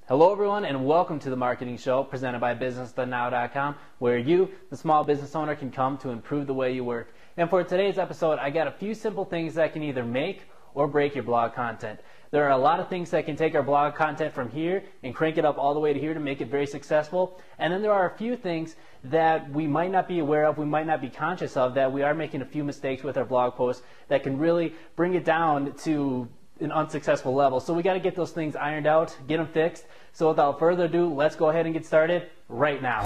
Hello everyone, and welcome to the Marketing Show presented by BusinessTheNow.com, where you, the small business owner, can come to improve the way you work. And for today's episode, I got a few simple things that can either make or break your blog content. There are a lot of things that can take our blog content from here and crank it up all the way to here to make it very successful. And then there are a few things that we might not be aware of, we might not be conscious of, that we are making a few mistakes with our blog posts that can really bring it down to an unsuccessful level. So we got to get those things ironed out, get them fixed. So without further ado, let's go ahead and get started right now.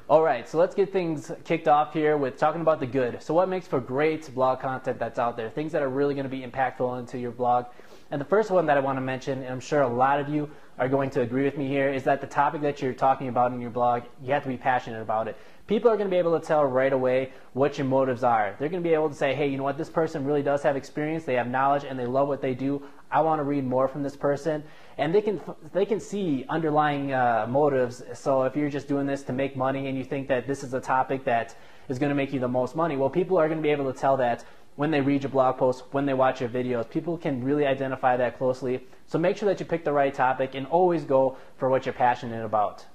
Alright, so let's get things kicked off here with talking about the good. So what makes for great blog content that's out there? Things that are really going to be impactful into your blog. And the first one that I want to mention, and I'm sure a lot of you are going to agree with me here, is that the topic that you're talking about in your blog, you have to be passionate about it. People are going to be able to tell right away what your motives are. They're going to be able to say, hey, you know what, this person really does have experience, they have knowledge, and they love what they do. I want to read more from this person. And they can see underlying motives. So if you're just doing this to make money and you think that this is a topic that is going to make you the most money, well, people are going to be able to tell that when they read your blog posts, when they watch your videos. People can really identify that closely. So make sure that you pick the right topic and always go for what you're passionate about.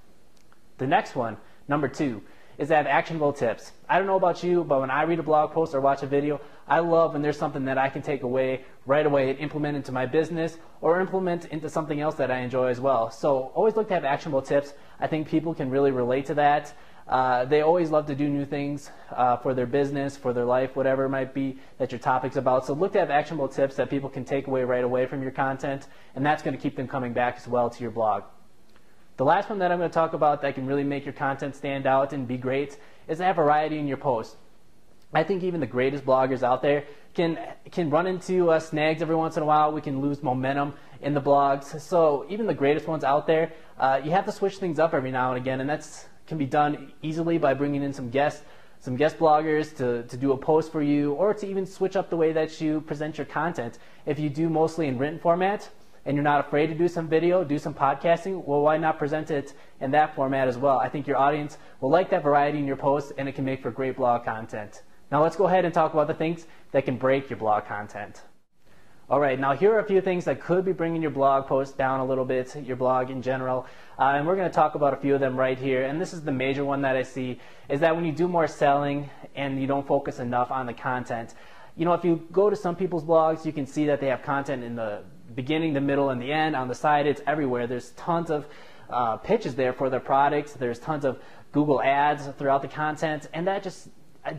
The next one, number 2, is to have actionable tips. I don't know about you, but when I read a blog post or watch a video, I love when there's something that I can take away right away and implement into my business or implement into something else that I enjoy as well. So always look to have actionable tips. I think people can really relate to that. They always love to do new things for their business, for their life, whatever it might be that your topic's about. So look to have actionable tips that people can take away right away from your content, and that's going to keep them coming back as well to your blog. The last one that I'm going to talk about that can really make your content stand out and be great is to have variety in your posts. I think even the greatest bloggers out there can run into snags every once in a while. We can lose momentum in the blogs. So even the greatest ones out there, you have to switch things up every now and again, and that's can be done easily by bringing in some guest bloggers to do a post for you, or to even switch up the way that you present your content. If you do mostly in written format and you're not afraid to do some video, do some podcasting, well, why not present it in that format as well? I think your audience will like that variety in your posts, and it can make for great blog content. Now let's go ahead and talk about the things that can break your blog content. Alright, now here are a few things that could be bringing your blog post down a little bit, your blog in general, and we're going to talk about a few of them right here. And this is the major one that I see, is that when you do more selling and you don't focus enough on the content, you know, if you go to some people's blogs, you can see that they have content in the beginning, the middle, and the end. On the side, it's everywhere. There's tons of pitches there for their products. There's tons of Google ads throughout the content, and that just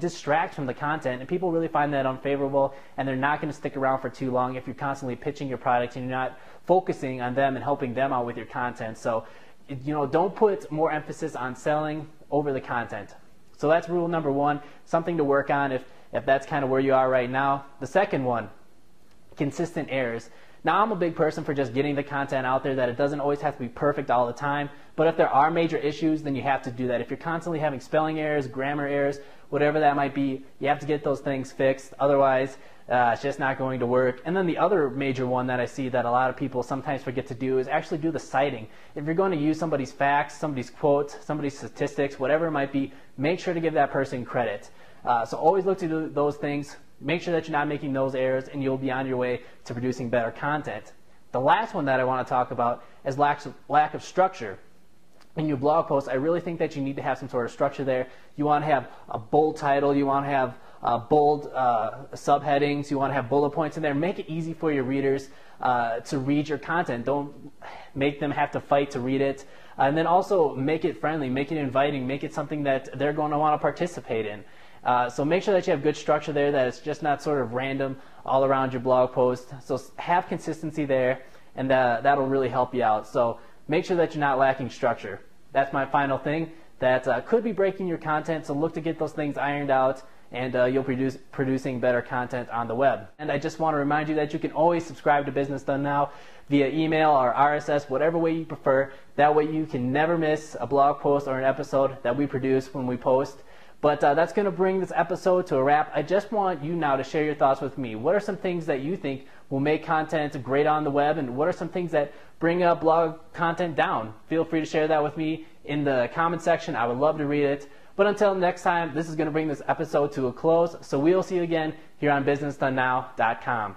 distracts from the content, and people really find that unfavorable, and they're not going to stick around for too long if you're constantly pitching your products and you're not focusing on them and helping them out with your content. So, you know, don't put more emphasis on selling over the content. So that's rule number 1, something to work on if that's kind of where you are right now. The second one, consistent errors. Now, I'm a big person for just getting the content out there, that it doesn't always have to be perfect all the time, but if there are major issues, then you have to do that. If you're constantly having spelling errors, grammar errors, whatever that might be, you have to get those things fixed. Otherwise, it's just not going to work. And then the other major one that I see that a lot of people sometimes forget to do is actually do the citing. If you're going to use somebody's facts, somebody's quotes, somebody's statistics, whatever it might be, make sure to give that person credit. So always look to do those things. Make sure that you're not making those errors, and you'll be on your way to producing better content. The last one that I want to talk about is lack of structure. In your blog post, I really think that you need to have some sort of structure there. You want to have a bold title, you want to have bold subheadings, you want to have bullet points in there. Make it easy for your readers to read your content. Don't make them have to fight to read it. And then also make it friendly, make it inviting, make it something that they're going to want to participate in. So make sure that you have good structure there, that it's just not sort of random all around your blog post. So have consistency there, and that'll really help you out. So make sure that you're not lacking structure. That's my final thing that could be breaking your content, so look to get those things ironed out, and you'll producing better content on the web. And I just want to remind you that you can always subscribe to Business Done Now via email or RSS, whatever way you prefer. That way you can never miss a blog post or an episode that we produce when we post. But that's going to bring this episode to a wrap. I just want you now to share your thoughts with me. What are some things that you think will make content great on the web, and what are some things that bring blog content down? Feel free to share that with me in the comment section. I would love to read it. But until next time, this is going to bring this episode to a close. So we'll see you again here on businessdonenow.com.